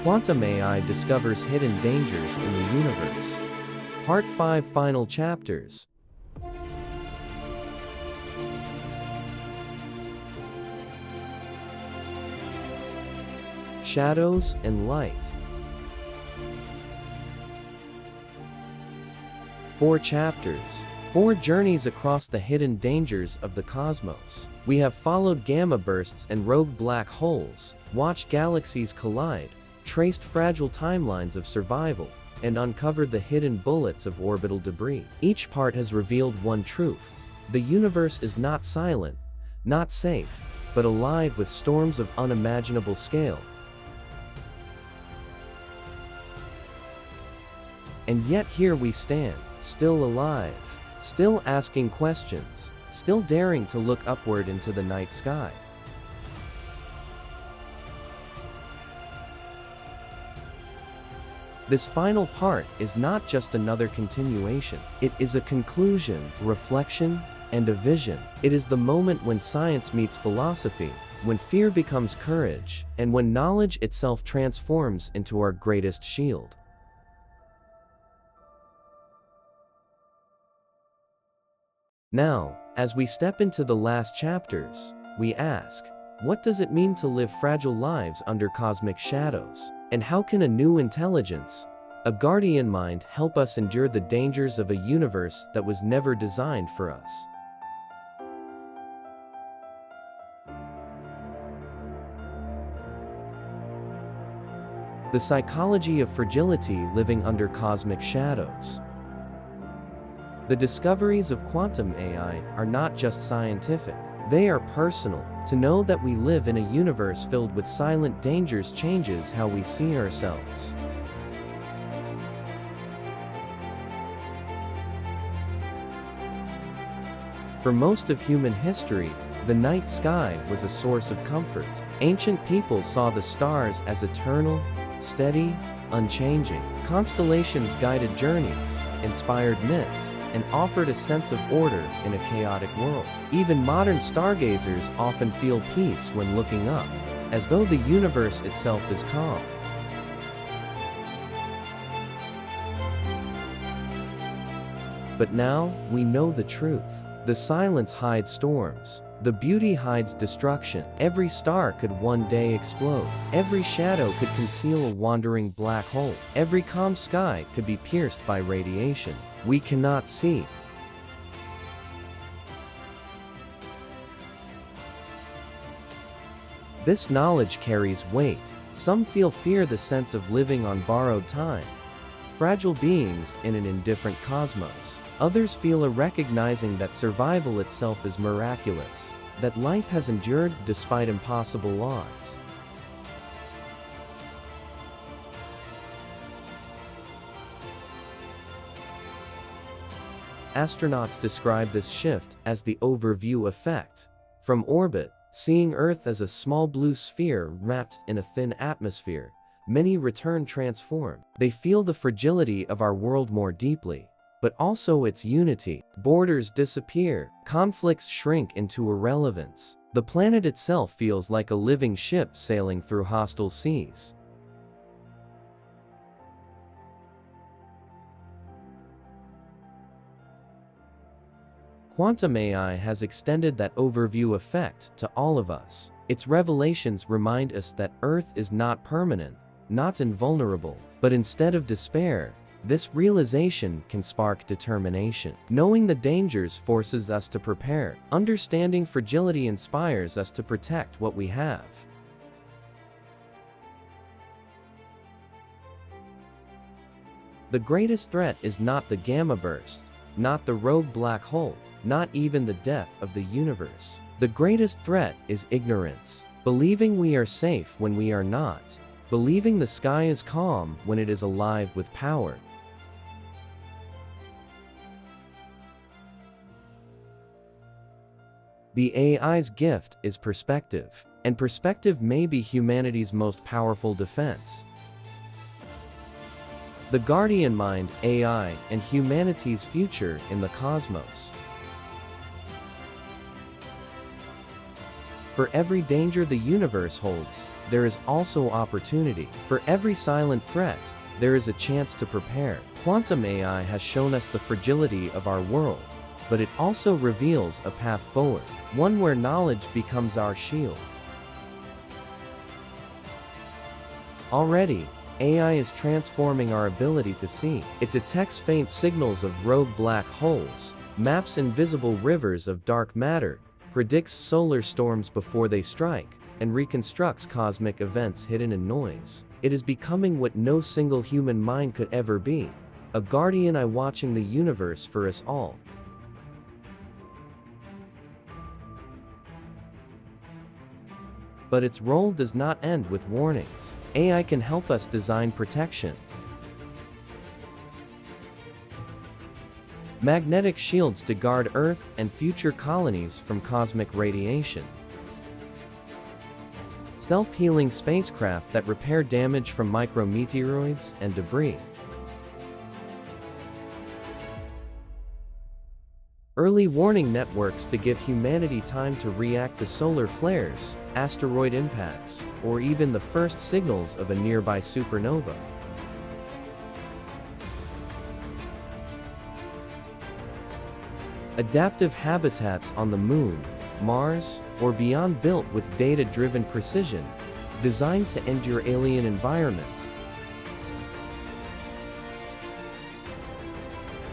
Quantum AI discovers hidden dangers in the universe. Part 5 Final Chapters. Shadows and Light. 4 chapters. 4 journeys across the hidden dangers of the cosmos. We have followed gamma bursts and rogue black holes, watched galaxies collide, traced fragile timelines of survival, and uncovered the hidden bullets of orbital debris. Each part has revealed one truth: the universe is not silent, not safe, but alive with storms of unimaginable scale. And yet here we stand, still alive, still asking questions, still daring to look upward into the night sky. This final part is not just another continuation. It is a conclusion, reflection, and a vision. It is the moment when science meets philosophy, when fear becomes courage, and when knowledge itself transforms into our greatest shield. Now, as we step into the last chapters, we ask, what does it mean to live fragile lives under cosmic shadows? And how can a new intelligence, a guardian mind, help us endure the dangers of a universe that was never designed for us? The Psychology of Fragility, Living Under Cosmic Shadows. The discoveries of quantum AI are not just scientific, they are personal. To know that we live in a universe filled with silent dangers changes how we see ourselves. For most of human history, the night sky was a source of comfort. Ancient peoples saw the stars as eternal, steady, unchanging. Constellations guided journeys, inspired myths, and offered a sense of order in a chaotic world. Even modern stargazers often feel peace when looking up, as though the universe itself is calm. But now, we know the truth. The silence hides storms. The beauty hides destruction. Every star could one day explode. Every shadow could conceal a wandering black hole. Every calm sky could be pierced by radiation we cannot see. This knowledge carries weight. Some fear the sense of living on borrowed time, fragile beings in an indifferent cosmos. Others feel a recognizing that survival itself is miraculous, that life has endured despite impossible odds. Astronauts describe this shift as the overview effect. From orbit, seeing Earth as a small blue sphere wrapped in a thin atmosphere, many return transformed. They feel the fragility of our world more deeply, but also its unity. Borders disappear, conflicts shrink into irrelevance. The planet itself feels like a living ship sailing through hostile seas. Quantum AI has extended that overview effect to all of us. Its revelations remind us that Earth is not permanent, not invulnerable, but instead of despair, this realization can spark determination. Knowing the dangers forces us to prepare. Understanding fragility inspires us to protect what we have. The greatest threat is not the gamma burst, not the rogue black hole, not even the death of the universe. The greatest threat is ignorance. Believing we are safe when we are not. Believing the sky is calm when it is alive with power. The AI's gift is perspective, and perspective may be humanity's most powerful defense. The guardian mind, AI, and humanity's future in the cosmos. For every danger the universe holds, there is also opportunity. For every silent threat, there is a chance to prepare. Quantum AI has shown us the fragility of our world, but it also reveals a path forward, one where knowledge becomes our shield. Already, AI is transforming our ability to see. It detects faint signals of rogue black holes, maps invisible rivers of dark matter, predicts solar storms before they strike, and reconstructs cosmic events hidden in noise. It is becoming what no single human mind could ever be, a guardian eye watching the universe for us all. But its role does not end with warnings. AI can help us design protection. Magnetic shields to guard Earth and future colonies from cosmic radiation. Self-healing spacecraft that repair damage from micrometeoroids and debris. Early warning networks to give humanity time to react to solar flares, asteroid impacts, or even the first signals of a nearby supernova. Adaptive habitats on the Moon, Mars, or beyond built with data-driven precision, designed to endure alien environments.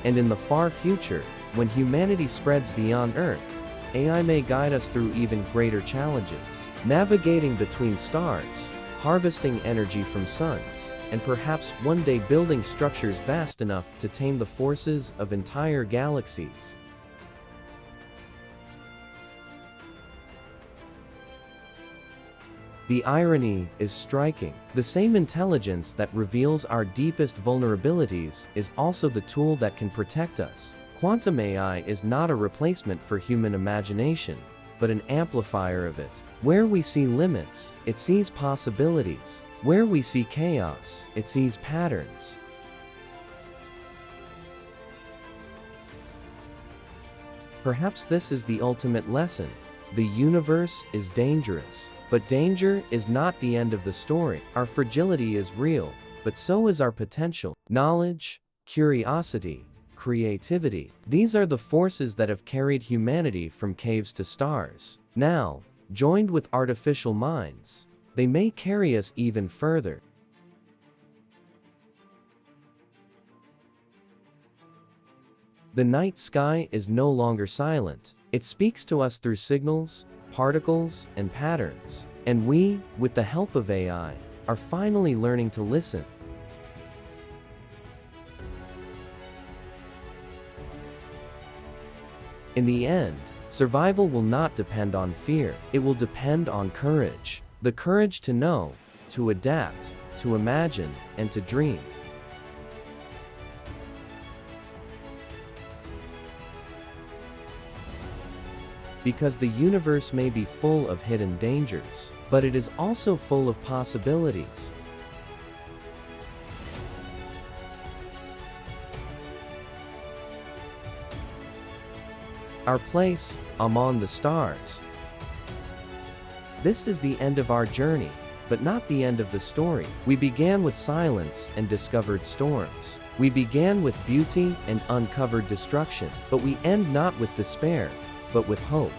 And in the far future, when humanity spreads beyond Earth, AI may guide us through even greater challenges, navigating between stars, harvesting energy from suns, and perhaps one day building structures vast enough to tame the forces of entire galaxies. The irony is striking. The same intelligence that reveals our deepest vulnerabilities is also the tool that can protect us. Quantum AI is not a replacement for human imagination, but an amplifier of it. Where we see limits, it sees possibilities. Where we see chaos, it sees patterns. Perhaps this is the ultimate lesson. The universe is dangerous, but danger is not the end of the story. Our fragility is real, but so is our potential. Knowledge, curiosity, creativity. These are the forces that have carried humanity from caves to stars. Now, joined with artificial minds, they may carry us even further. The night sky is no longer silent. It speaks to us through signals, particles, and patterns. And we, with the help of AI, are finally learning to listen. In the end, survival will not depend on fear. It will depend on courage. The courage to know, to adapt, to imagine, and to dream. Because the universe may be full of hidden dangers, but it is also full of possibilities. Our place among the stars. This is the end of our journey, but not the end of the story. We began with silence and discovered storms. We began with beauty and uncovered destruction, but we end not with despair, but with hope.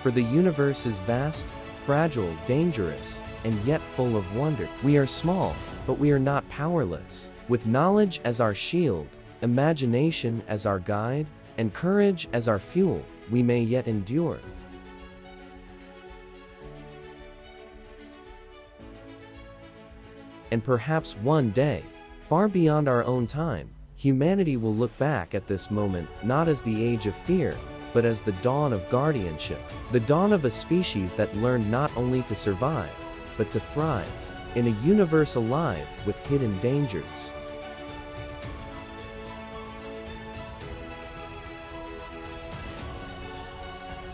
For the universe is vast, fragile, dangerous, and yet full of wonder. We are small, but we are not powerless. With knowledge as our shield, imagination as our guide, and courage as our fuel, we may yet endure. And perhaps one day, far beyond our own time, humanity will look back at this moment not as the age of fear, but as the dawn of guardianship, the dawn of a species that learned not only to survive, but to thrive, in a universe alive with hidden dangers.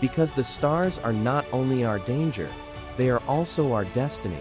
Because the stars are not only our danger, they are also our destiny.